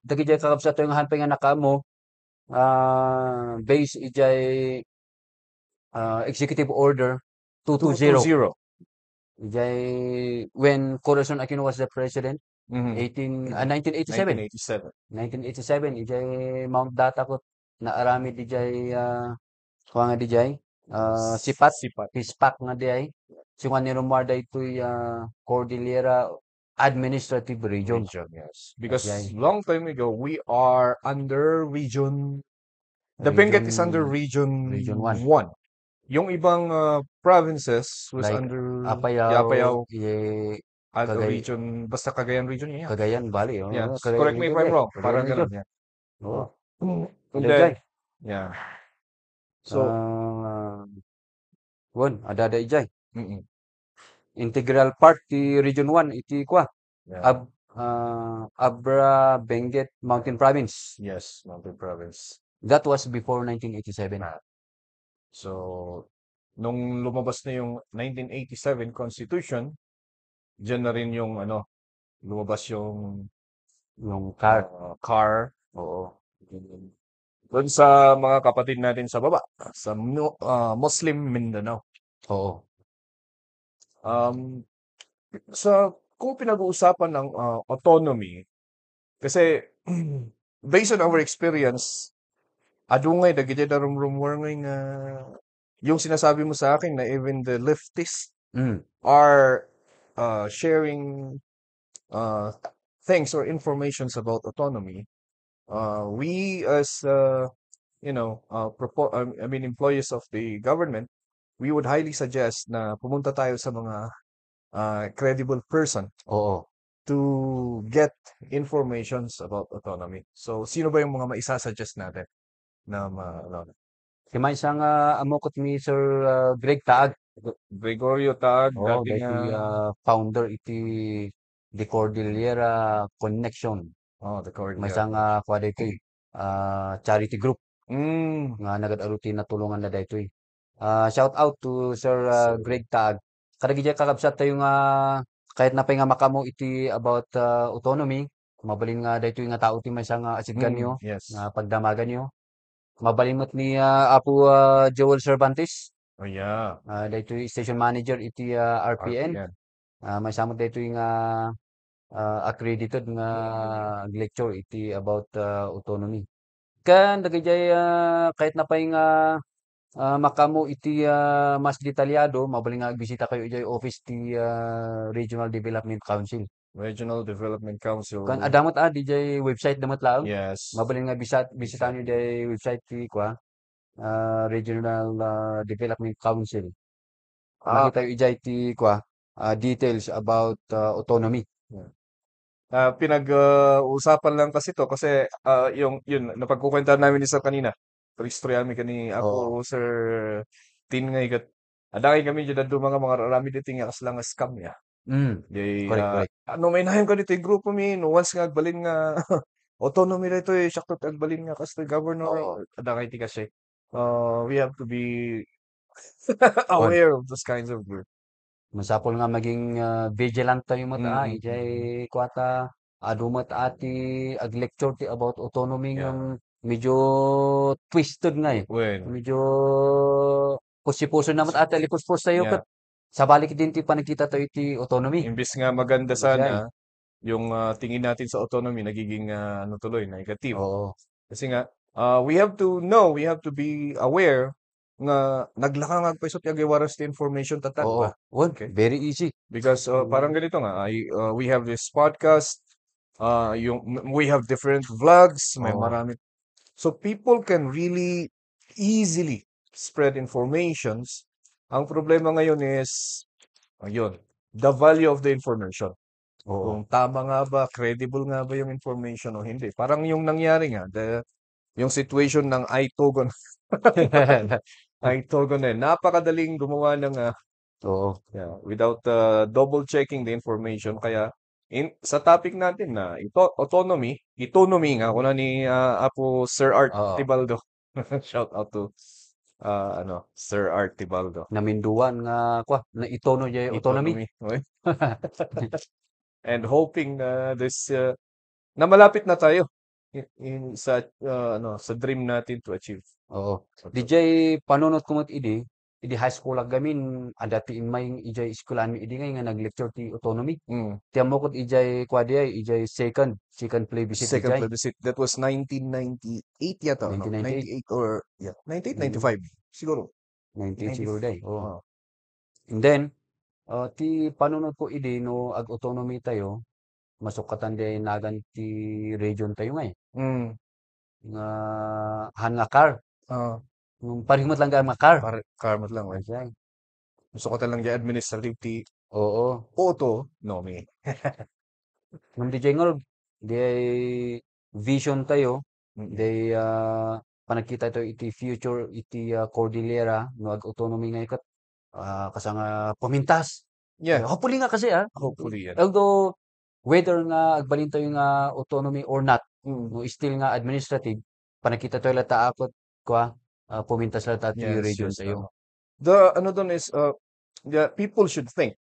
dagi jay kakabsat yung hanpay nga nakamo based ijay Executive Order 220. 220. Ijay when Corazon Aquino was the president, Mhm. 1987. 1987. 1987, ijay Mount Data ko na arami dijay kuha nga dijay sipat Sipat. pispak nga dijay singon ni Romualda ito'y Cordillera Administrative Region. Region, yes. Because Dijay long time ago, we are under region, the Benguet is under Region region 1 1. Yung ibang provinces was like under Apayao, under Cagay, region, basta Cagayan region yun, yeah. Cagayan Valley, Yeah, Cagayan correct me if region I'm eh. wrong. Cagayan Parang region. ganun, yeah. Oo. And Dijay. then, yeah. So, ada ijay. mm-mm. Integral part ti Region 1 iti kwa. Yeah. Abra Benguet Mountain Province. Yes, Mountain Province. That was before 1987. So, nung lumabas na yung 1987 Constitution, dyan na rin yung lumabas yung Yung car. car. Oo. Doon sa mga kapatid natin sa baba, sa Muslim Mindanao. Oo. Kung pinag-uusapan ng autonomy, kasi based on our experience, adungay dagiti darumrumwer nga yung sinasabi mo sa akin na even the leftists are sharing things or informations about autonomy. We as employees of the government, we would highly suggest na pumunta tayo sa mga credible person Oo. to get informations about autonomy. So, sino ba yung mga maisasuggest natin na Si may isang amokot ni Sir Greg Taag. Gregorio Taag, Oo, dating dahil founder iti The Cordillera Connection. the Cordillera. May isang kwa dito charity group Mm. nga nagadaruti na tulungan na dito eh. Shout out to Sir Greg Taag. Kadagi dyan kakabsat tayo nga kahit na pa nga makamo iti about autonomy, mabalin nga dito nga tao ti may isang asidgan nyo, Yes. nga pagdamagan nyo. Mabalin mo't ni Apo Joel Cervantes. Oh, yeah. Dito station manager iti RPN. RPN. May samot dito nga accredited nga lecture iti about autonomy. Kan dagay kahit na pay nga makamo iti mas detalyado, mabaling nga bisita kayo iti office ti Regional Development Council. Regional Development Council. Kan adamot DJ website damot laang. Yes. Mabaling nga bisitahan nyo di website ti Regional Development Council. Makita yung ijay ti details about autonomy. Pinag-usapan lang kasi to kasi yun napagkukwentaan namin isa kanina. Istorya mi kani ako Sir Tin nga ikat. Adakay kami dyan mga rami dito nga kaslang scam ya. Correct. May nahin ko dito yung grupo mi once nga agbalin nga autonomy dito sakto agbalin nga kasi governor. Adakay ti kasi. We have to be aware of those kinds of group. Masapol nga maging vigilant tayo mata ijay kwata adumat ati ag-lecture ti about autonomy ng medyo twisted nga eh. Medyo pusi-puso naman ati alipos-pos tayo kat sa balik din ti panagkita tayo ti autonomy. Imbis nga maganda sana yung tingin natin sa autonomy nagiging tuloy negative. Kasi nga we have to know, we have to be aware nga naglakangag pa isot yung waras ti information tatag ba? Okay. Very easy. Because parang ganito nga, we have this podcast, we have different vlogs, may marami. So people can really easily spread informations. Ang problema ngayon is, the value of the information. Kung tama nga ba, credible nga ba yung information o hindi. Parang yung nangyari nga, yung situation ng iTogon. iTogon napakadaling gumawa ng without double checking the information. Kaya sa topic natin na autonomy nga kuna ni Apo Sir Art Tibaldo. Shout out to Sir Art Tibaldo. Naminduan nga na itono jay autonomy. And hoping this na malapit na tayo sa sa dream natin to achieve. Oo. So, DJ panunot ko mo't idi high school gamin ada ti inmay ijay eskwelahan mi idi ngay nga nag-lecture ti autonomy. Tiyan mo kot ijay kwadi ay ijay second plebiscite second ijay. plebiscite. That was 1998 yata, no? 1998. 98 or, yeah, 98, 95. Siguro. 98 siguro 94. day. Oh. Oh. And then, ti panunot ko idi no ag autonomy tayo, masukatan day nagan ti region tayo ngay. Nga han nga car. Parihimot lang ga nga car. Karmat lang, right? Ajay. Gusto ko talang administrative ti Oo. autonomy. Nung DJ ngol, di vision tayo, di panagkita tayo iti future, iti Cordillera, no ag autonomy nga ikat, kasanga pamintas. Yeah. Hopefully nga kasi Hopefully, yeah. although whether nga agbalin tayo nga autonomy or not, no still nga administrative, panagkita tayo lata akot kwa pumintas lata ti Yes, region yes, tayo. The ano doon is yeah, people should think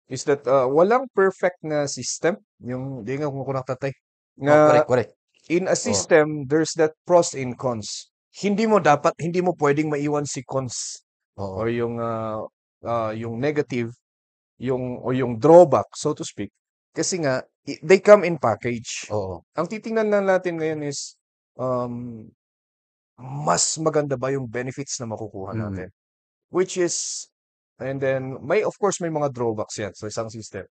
is that walang perfect na system yung di nga kung tatay nga Correct. in a system there's that pros and cons. Hindi mo pwedeng maiwan si cons or yung negative yung drawback, so to speak, kasi nga they come in package. Ang titingnan lang natin ngayon is mas maganda ba yung benefits na makukuha natin, which is, and then of course may mga drawbacks yan sa isang system,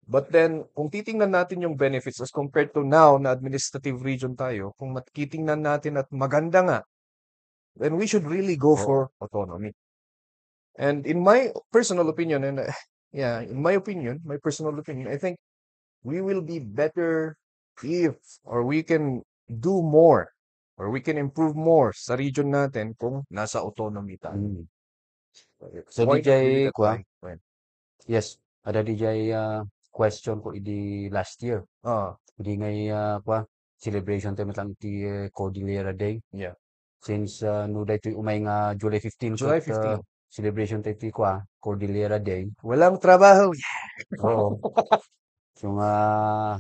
but then kung titingnan natin yung benefits as compared to now na administrative region tayo, kung titingnan natin at maganda nga, then we should really go for autonomy. And in my personal opinion, and my personal opinion, I think we will be better if, or we can do more, or we can improve more sa region natin kung nasa autonomy tayo. So DJ kwa, yes, ada DJ question ko idi last year. Idi ngay kwa celebration tayo matang ti Cordillera Day. Yeah. Since no day to umay nga July 15 July 15. Celebration tayo ti kwa Cordillera Day. Walang trabaho. Oo. So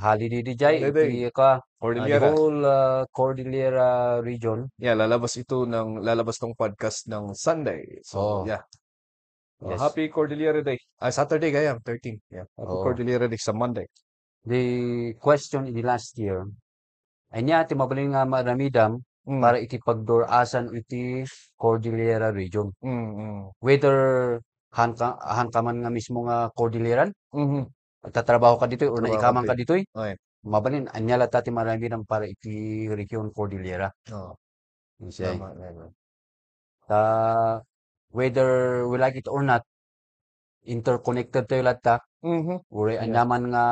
holiday DJ iti kwa Cordillera. the whole Cordillera region. Yeah, lalabas tong podcast ng Sunday. So, yeah. Yes. Happy Cordillera Day. Saturday kaya, 13. Yeah. Happy Cordillera Day sa Monday. The question in the last year, ay niya, ti mabalin nga maramidam, para iti pagdorasan iti Cordillera region. Whether han ka man nga mismo nga Cordilleran, tatrabaho ka dito or naikaman ka dito, mabalin, anya lata ti maramidam para iti region Cordillera. Whether we like it or not, interconnected tayo lata. Uri anyaman nga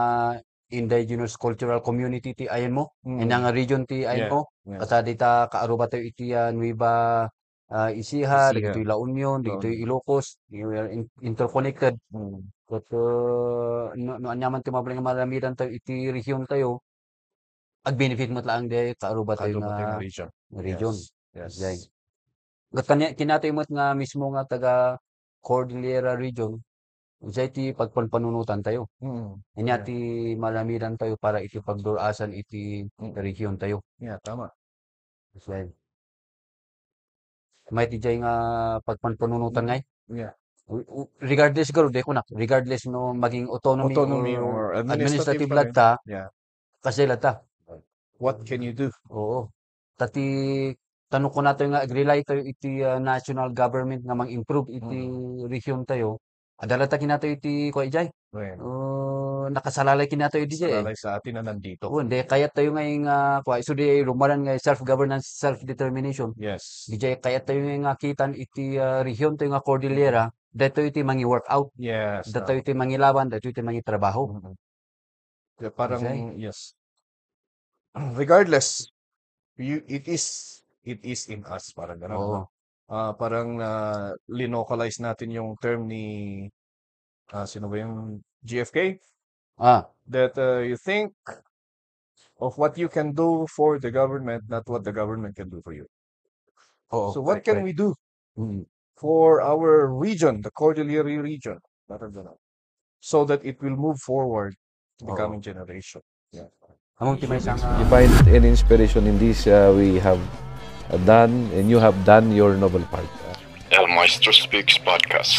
indigenous cultural community ti ayan mo, nga region ti ayan mo, kasadi ta kaaruba tayo iti Nueva Ecija, dito La Union, dito Ilocos, we are interconnected. But no anyaman ti mabalin nga maramidan tayo iti region tayo, ag benefit mo lang de kaaruba tayo nga region. Yes. Gat kinatoy mo't nga mismo nga taga Cordillera region, usay ti pagpanpanunutan tayo. Inya ti malamiran tayo para iti pagdurasan iti region tayo. Yeah, tama. Usay. May ti jay nga pagpanpanunutan ngay. Yeah. Regardless regardless no maging autonomy or administrative lata. Yeah. Kasi lata. What can you do? Oo. Tati tanong ko nato nga agree tayo iti national government nga mang-improve iti region tayo. Adalata kinato iti ko ijay. Nakasalalay kinato iti jay. Salalay sa atin na nandito. Hindi kayat tayo ngay nga so di rumaran nga self-governance, self-determination. Yes. Di kayat tayo nga kitan iti region tayo nga Cordillera, dato iti mangi workout. Yes. Dato iti mangi laban, dato iti mangi trabaho. Parang yes. Regardless, it is in us, parang gano'n. Parang linocalize natin yung term ni sino ba yung GFK? That you think of what you can do for the government, not what the government can do for you. So what can we do for our region, the Cordillera region, so that it will move forward to the coming generation? Yeah. Among timay sang You find any inspiration in this we have done, and you have done your noble part. El Maestro Speaks Podcast.